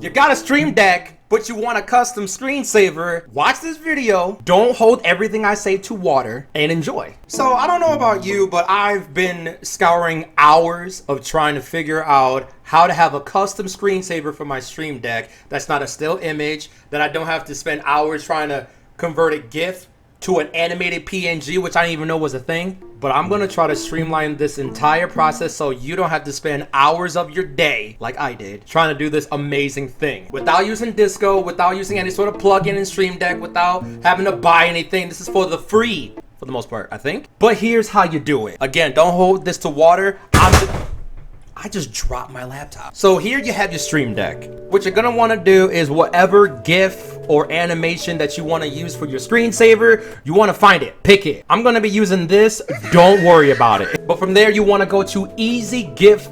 You got a Stream Deck, but you want a custom screensaver. Watch this video. Don't hold everything I say to water and enjoy. So I don't know about you, but I've been scouring hours of trying to figure out how to have a custom screensaver for my Stream Deck that's not a still image, that I don't have to spend hours trying to convert a GIF to an animated PNG, which I didn't even know was a thing. But I'm gonna try to streamline this entire process so you don't have to spend hours of your day, like I did, trying to do this amazing thing. Without using Disco, without using any sort of plugin in Stream Deck, without having to buy anything. This is for the free, for the most part, I think. But here's how you do it. Again, don't hold this to water. I just dropped my laptop. So here you have your Stream Deck. What you're gonna wanna do is whatever GIF or animation that you wanna use for your screensaver, you wanna find it, pick it. I'm gonna be using this, don't worry about it. But from there, you wanna go to easygif.com.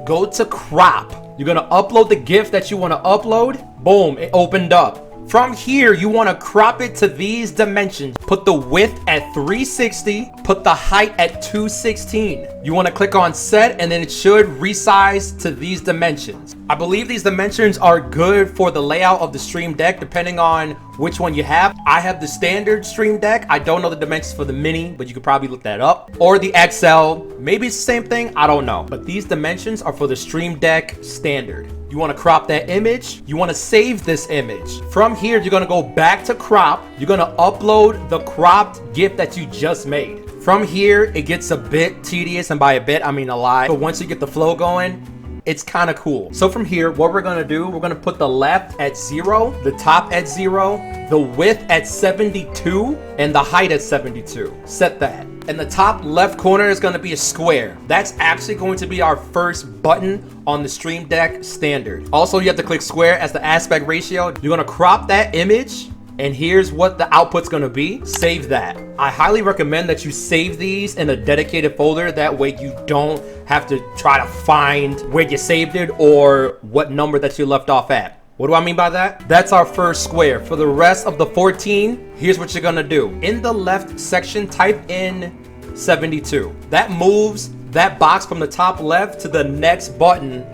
Go to crop. You're gonna upload the GIF that you wanna upload. Boom, it opened up. From here, you want to crop it to these dimensions. Put the width at 360, put the height at 216. You want to click on set and then it should resize to these dimensions. I believe these dimensions are good for the layout of the Stream Deck depending on which one you have. I have the standard Stream Deck. I don't know the dimensions for the mini, but you could probably look that up. Or the XL, maybe it's the same thing, I don't know. But these dimensions are for the Stream Deck standard. You want to crop that image. You want to save this image. From here, you're going to go back to crop. You're going to upload the cropped GIF that you just made. From here, it gets a bit tedious, and by a bit, I mean a lot. But once you get the flow going, it's kind of cool. So from here, what we're going to do, we're going to put the left at 0, the top at 0, the width at 72, and the height at 72. Set that. And the top left corner is going to be a square. That's actually going to be our first button on the Stream Deck standard. Also, you have to click square as the aspect ratio. You're going to crop that image, and here's what the output's going to be. Save that. I highly recommend that you save these in a dedicated folder. That way you don't have to try to find where you saved it or what number that you left off at. What do I mean by that? That's our first square. For the rest of the 14, here's what you're gonna do. In the left section, type in 72. That moves that box from the top left to the next button,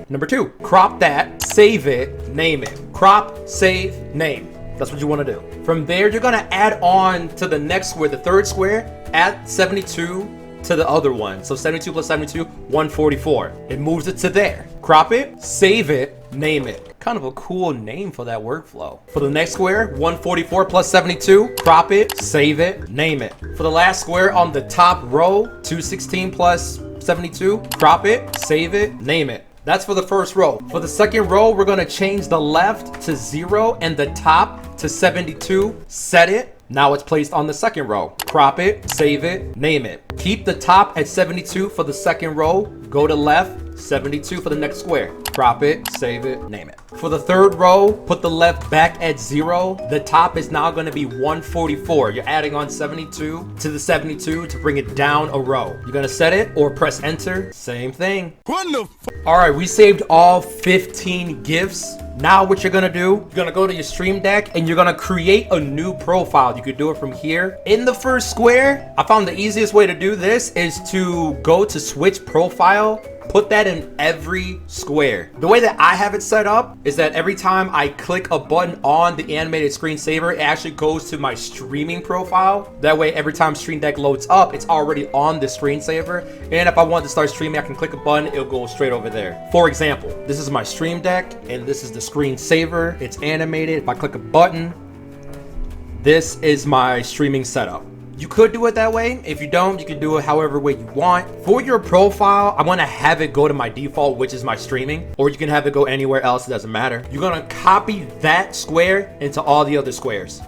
number 2. Crop that, save it, name it. Crop, save, name. That's what you wanna do. From there, you're gonna add on to the next square, the third square, add 72 to the other one. So 72 plus 72, 144. It moves it to there. Crop it, save it, name it. Kind of a cool name for that workflow. For the next square, 144 plus 72, crop it, save it, name it. For the last square on the top row, 216 plus 72, crop it, save it, name it. That's for the first row. For the second row, we're gonna change the left to 0 and the top to 72, set it. Now it's placed on the second row. Crop it, save it, name it. Keep the top at 72 for the second row. Go to left, 72 for the next square. Crop it, save it, name it. For the third row, put the left back at 0. The top is now going to be 144. You're adding on 72 to the 72 to bring it down a row. You're going to set it or press enter. Same thing. All right, we saved all 15 GIFs. Now what you're gonna do, you're gonna go to your Stream Deck and you're gonna create a new profile. You could do it from here. In the first square, I found the easiest way to do this is to go to switch profile, put that in every square. The way that I have it set up is that every time I click a button on the animated screensaver, it actually goes to my streaming profile. That way, every time Stream Deck loads up, it's already on the screensaver. And if I want to start streaming, I can click a button, it'll go straight over there. For example, this is my Stream Deck and this is the screensaver. It's animated. If I click a button, this is my streaming setup. You could do it that way. If you don't, you can do it however way you want. For your profile, I want to have it go to my default, which is my streaming, or you can have it go anywhere else. It doesn't matter. You're going to copy that square into all the other squares.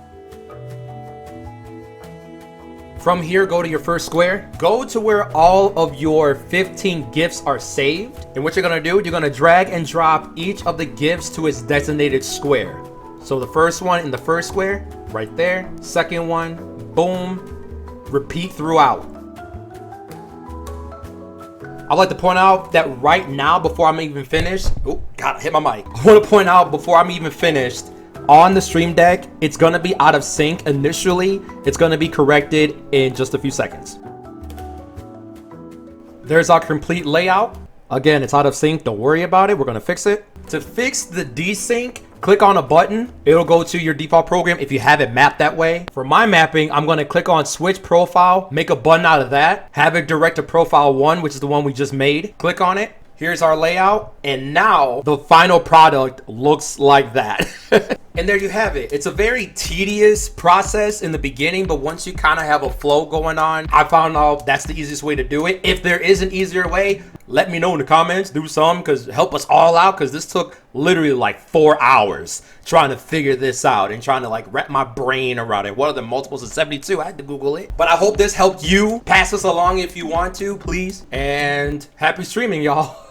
From here, go to your first square. Go to where all of your 15 GIFs are saved. And what you're going to do, you're going to drag and drop each of the GIFs to its designated square. So the first one in the first square, right there. Second one, boom. Repeat throughout. I'd like to point out that right now, before I'm even finished, oh god, I hit my mic. I want to point out before I'm even finished, on the Stream Deck, it's gonna be out of sync initially. It's gonna be corrected in just a few seconds. There's our complete layout. Again, it's out of sync. Don't worry about it. We're gonna fix it. To fix the desync, click on a button. It'll go to your default program if you have it mapped that way. For my mapping, I'm gonna click on switch profile, make a button out of that, have it direct to profile 1, which is the one we just made. Click on it. Here's our layout. And now the final product looks like that. And there you have it. It's a very tedious process in the beginning, but once you kind of have a flow going on, I found out that's the easiest way to do it. If there is an easier way, let me know in the comments. Do some, because help us all out, because this took literally like 4 hours trying to figure this out and trying to like wrap my brain around it. What are the multiples of 72? I had to Google it. But I hope this helped you. Pass this along if you want to, please. And happy streaming, y'all.